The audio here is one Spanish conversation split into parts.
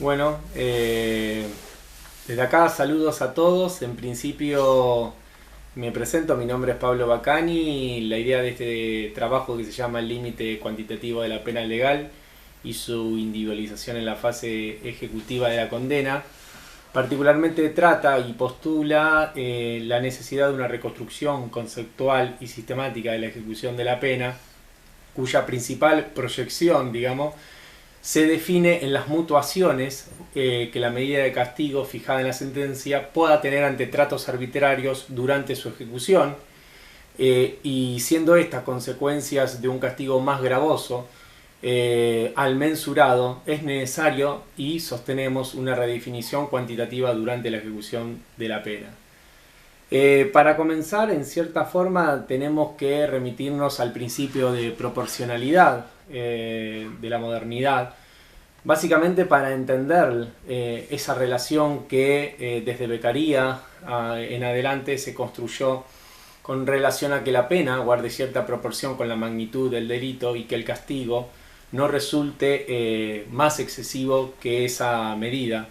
Bueno, desde acá saludos a todos. En principio me presento, mi nombre es Pablo Bacani y la idea de este trabajo que se llama El límite cuantitativo de la pena legal y su individualización en la fase ejecutiva de la condena, particularmente trata y postula la necesidad de una reconstrucción conceptual y sistemática de la ejecución de la pena, cuya principal proyección, digamos, se define en las mutuaciones que la medida de castigo fijada en la sentencia pueda tener ante tratos arbitrarios durante su ejecución, y siendo estas consecuencias de un castigo más gravoso al mensurado, es necesario y sostenemos una redefinición cuantitativa durante la ejecución de la pena. Para comenzar, en cierta forma, tenemos que remitirnos al principio de proporcionalidad de la modernidad, básicamente para entender esa relación que desde Beccaria en adelante se construyó con relación a que la pena guarde cierta proporción con la magnitud del delito y que el castigo no resulte más excesivo que esa medida.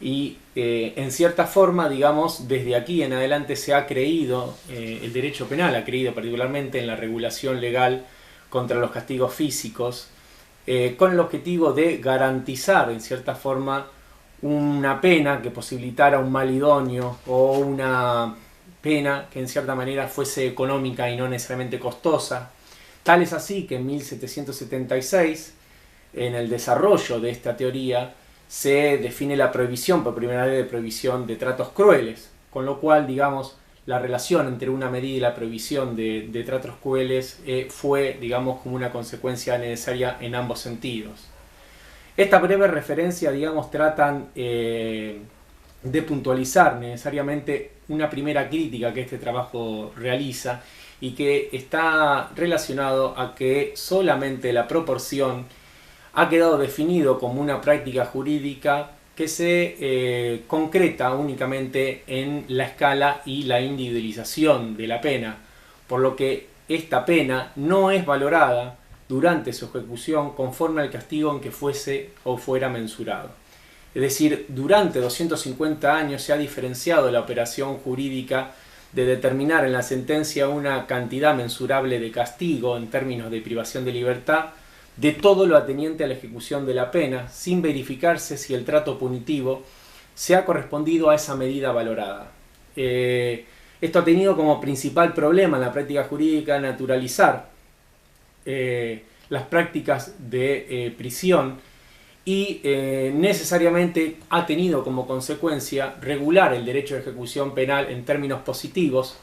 Y en cierta forma, digamos, desde aquí en adelante se ha creído, el derecho penal ha creído particularmente en la regulación legal contra los castigos físicos, con el objetivo de garantizar en cierta forma una pena que posibilitara un mal idóneo o una pena que en cierta manera fuese económica y no necesariamente costosa. Tal es así que en 1776, en el desarrollo de esta teoría, se define la prohibición, por primera vez, de prohibición de tratos crueles, con lo cual, digamos, la relación entre una medida y la prohibición de tratos crueles fue, digamos, como una consecuencia necesaria en ambos sentidos. Esta breve referencia, digamos, tratan de puntualizar necesariamente una primera crítica que este trabajo realiza y que está relacionado a que solamente la proporción ha quedado definido como una práctica jurídica que se concreta únicamente en la escala y la individualización de la pena, por lo que esta pena no es valorada durante su ejecución conforme al castigo en que fuese o fuera mensurado. Es decir, durante 250 años se ha diferenciado la operación jurídica de determinar en la sentencia una cantidad mensurable de castigo en términos de privación de libertad de todo lo ateniente a la ejecución de la pena, sin verificarse si el trato punitivo se ha correspondido a esa medida valorada. Esto ha tenido como principal problema en la práctica jurídica naturalizar las prácticas de prisión y necesariamente ha tenido como consecuencia regular el derecho de ejecución penal en términos positivos,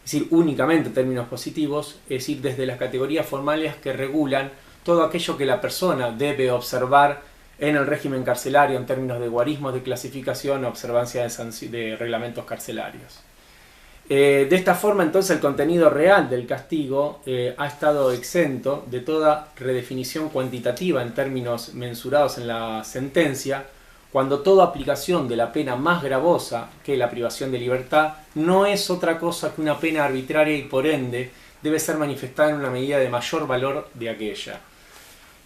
es decir, únicamente en términos positivos, es decir, desde las categorías formales que regulan todo aquello que la persona debe observar en el régimen carcelario en términos de guarismos de clasificación o observancia de reglamentos carcelarios. De esta forma, entonces, el contenido real del castigo ha estado exento de toda redefinición cuantitativa en términos mensurados en la sentencia, cuando toda aplicación de la pena más gravosa que la privación de libertad no es otra cosa que una pena arbitraria y por ende debe ser manifestada en una medida de mayor valor de aquella.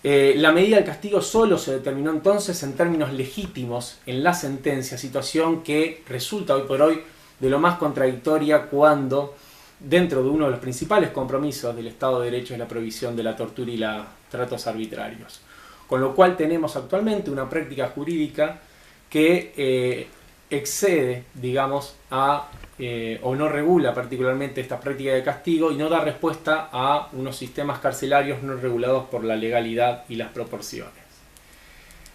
La medida del castigo solo se determinó entonces en términos legítimos en la sentencia, situación que resulta hoy por hoy de lo más contradictoria cuando, dentro de uno de los principales compromisos del Estado de Derecho, es la prohibición de la tortura y los tratos arbitrarios. Con lo cual tenemos actualmente una práctica jurídica que excede, digamos, o no regula particularmente esta práctica de castigo y no da respuesta a unos sistemas carcelarios no regulados por la legalidad y las proporciones.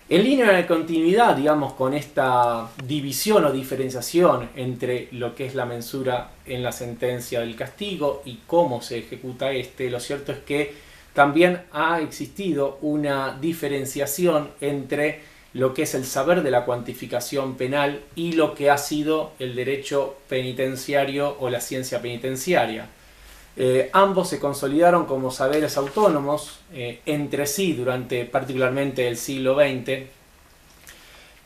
En línea de continuidad, digamos, con esta división o diferenciación entre lo que es la mensura en la sentencia del castigo y cómo se ejecuta lo cierto es que también ha existido una diferenciación entre lo que es el saber de la cuantificación penal y lo que ha sido el derecho penitenciario o la ciencia penitenciaria. Ambos se consolidaron como saberes autónomos entre sí durante particularmente el siglo XX,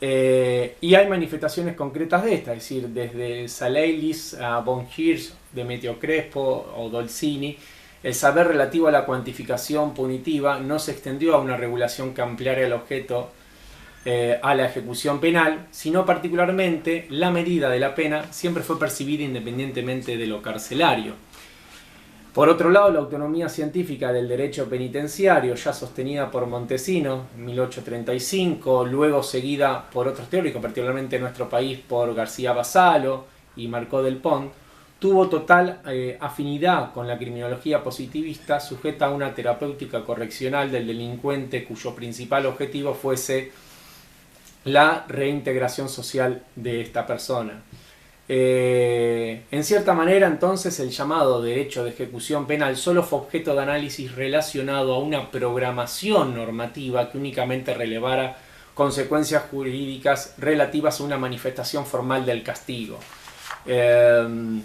y hay manifestaciones concretas de esta, es decir, desde Saleilis a von Hirsch, Demetrio Crespo o Dolcini. El saber relativo a la cuantificación punitiva no se extendió a una regulación que ampliara el objeto a la ejecución penal, sino particularmente la medida de la pena siempre fue percibida independientemente de lo carcelario. Por otro lado, la autonomía científica del derecho penitenciario, ya sostenida por Montesino en 1835, luego seguida por otros teóricos, particularmente en nuestro país por García Vassallo y Marcó del Pont, tuvo total afinidad con la criminología positivista, sujeta a una terapéutica correccional del delincuente cuyo principal objetivo fuese la reintegración social de esta persona. En cierta manera, entonces, el llamado derecho de ejecución penal solo fue objeto de análisis relacionado a una programación normativa que únicamente relevara consecuencias jurídicas relativas a una manifestación formal del castigo. En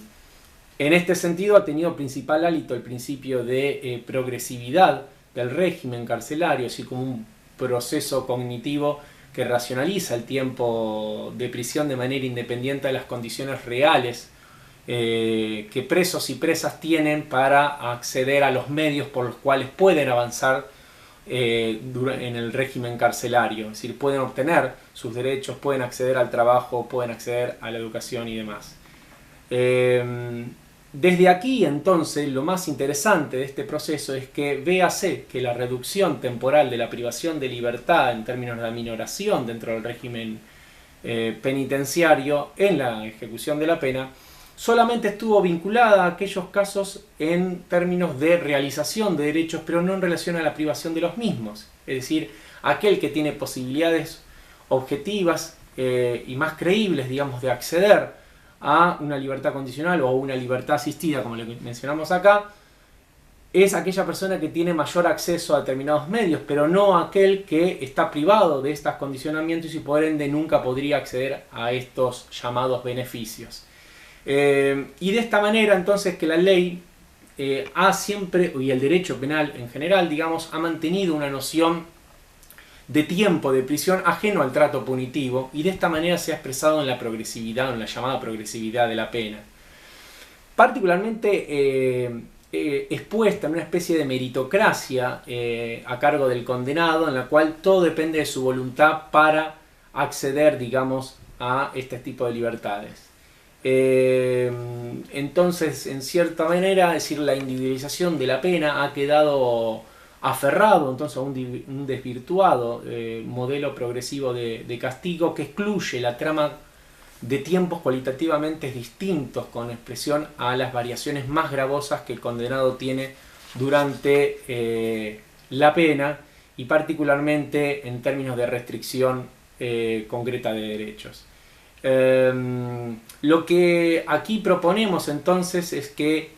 este sentido, ha tenido principal hálito el principio de progresividad del régimen carcelario, así como un proceso cognitivo que racionaliza el tiempo de prisión de manera independiente de las condiciones reales que presos y presas tienen para acceder a los medios por los cuales pueden avanzar en el régimen carcelario. Es decir, pueden obtener sus derechos, pueden acceder al trabajo, pueden acceder a la educación y demás. Desde aquí, entonces, lo más interesante de este proceso es que véase que la reducción temporal de la privación de libertad en términos de aminoración dentro del régimen penitenciario en la ejecución de la pena solamente estuvo vinculada a aquellos casos en términos de realización de derechos, pero no en relación a la privación de los mismos. Es decir, aquel que tiene posibilidades objetivas y más creíbles, digamos, de acceder a una libertad condicional o a una libertad asistida, como le mencionamos acá, es aquella persona que tiene mayor acceso a determinados medios, pero no aquel que está privado de estos condicionamientos y por ende nunca podría acceder a estos llamados beneficios. Y de esta manera, entonces, que la ley ha siempre, y el derecho penal en general, digamos, ha mantenido una noción de tiempo de prisión ajeno al trato punitivo, y de esta manera se ha expresado en la progresividad, en la llamada progresividad de la pena. Particularmente expuesta en una especie de meritocracia a cargo del condenado, en la cual todo depende de su voluntad para acceder, digamos, a este tipo de libertades. Entonces, en cierta manera, es decir, la individualización de la pena ha quedado aferrado entonces a un desvirtuado modelo progresivo de castigo que excluye la trama de tiempos cualitativamente distintos con expresión a las variaciones más gravosas que el condenado tiene durante la pena, y particularmente en términos de restricción concreta de derechos. Lo que aquí proponemos entonces es que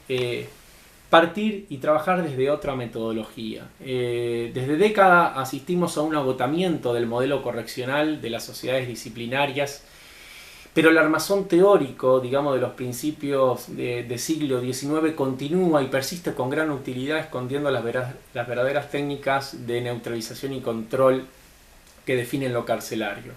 partir y trabajar desde otra metodología. Desde décadas asistimos a un agotamiento del modelo correccional de las sociedades disciplinarias, pero el armazón teórico, digamos, de los principios de siglo XIX continúa y persiste con gran utilidad, escondiendo las verdaderas técnicas de neutralización y control que definen lo carcelario.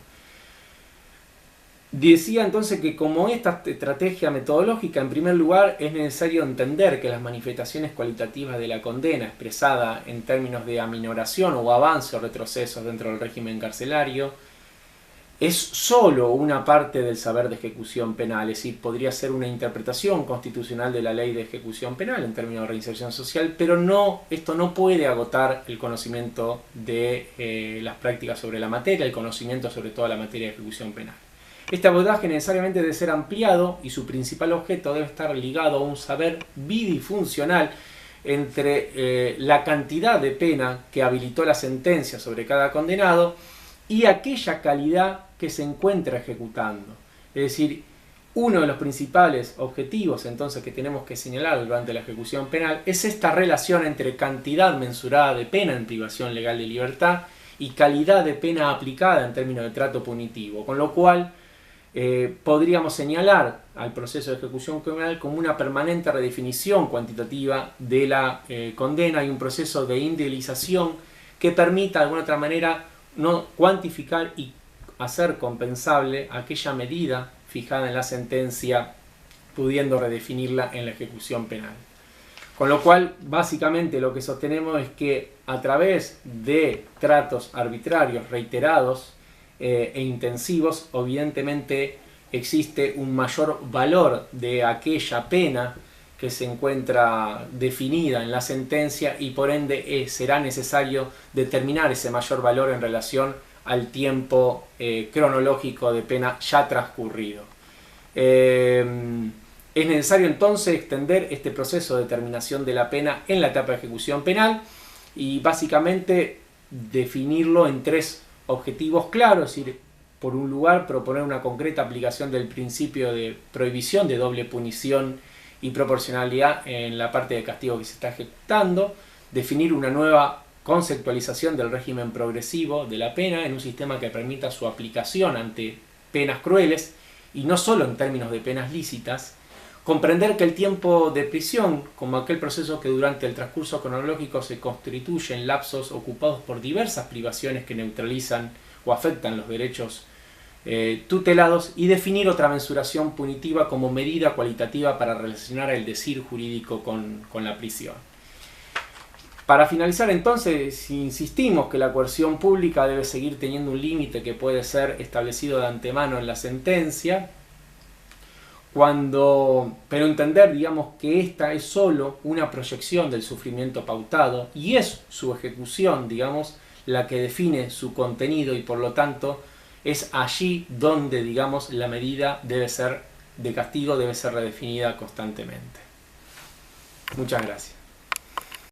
Decía entonces que como esta estrategia metodológica, en primer lugar, es necesario entender que las manifestaciones cualitativas de la condena, expresada en términos de aminoración o avance o retrocesos dentro del régimen carcelario, es solo una parte del saber de ejecución penal, es decir, podría ser una interpretación constitucional de la ley de ejecución penal en términos de reinserción social, pero esto no puede agotar el conocimiento de las prácticas sobre la materia, el conocimiento sobre toda la materia de ejecución penal. Este abordaje necesariamente debe ser ampliado y su principal objeto debe estar ligado a un saber bidifuncional entre la cantidad de pena que habilitó la sentencia sobre cada condenado y aquella calidad que se encuentra ejecutando. Es decir, uno de los principales objetivos entonces que tenemos que señalar durante la ejecución penal es esta relación entre cantidad mensurada de pena en privación legal de libertad y calidad de pena aplicada en términos de trato punitivo, con lo cual podríamos señalar al proceso de ejecución penal como una permanente redefinición cuantitativa de la condena y un proceso de individualización que permita de alguna otra manera no cuantificar y hacer compensable aquella medida fijada en la sentencia, pudiendo redefinirla en la ejecución penal. Con lo cual, básicamente lo que sostenemos es que a través de tratos arbitrarios reiterados, e intensivos, evidentemente existe un mayor valor de aquella pena que se encuentra definida en la sentencia y por ende será necesario determinar ese mayor valor en relación al tiempo cronológico de pena ya transcurrido. Es necesario entonces extender este proceso de determinación de la pena en la etapa de ejecución penal y básicamente definirlo en tres objetivos claros, es decir, por un lugar proponer una concreta aplicación del principio de prohibición de doble punición y proporcionalidad en la parte de castigo que se está ejecutando, definir una nueva conceptualización del régimen progresivo de la pena en un sistema que permita su aplicación ante penas crueles y no solo en términos de penas lícitas, comprender que el tiempo de prisión, como aquel proceso que durante el transcurso cronológico se constituye en lapsos ocupados por diversas privaciones que neutralizan o afectan los derechos tutelados, y definir otra mensuración punitiva como medida cualitativa para relacionar el decir jurídico con la prisión. Para finalizar entonces, insistimos que la coerción pública debe seguir teniendo un límite que puede ser establecido de antemano en la sentencia, pero entender, digamos, que esta es solo una proyección del sufrimiento pautado y es su ejecución, digamos, la que define su contenido y por lo tanto es allí donde, digamos, la medida de castigo debe ser redefinida constantemente. Muchas gracias.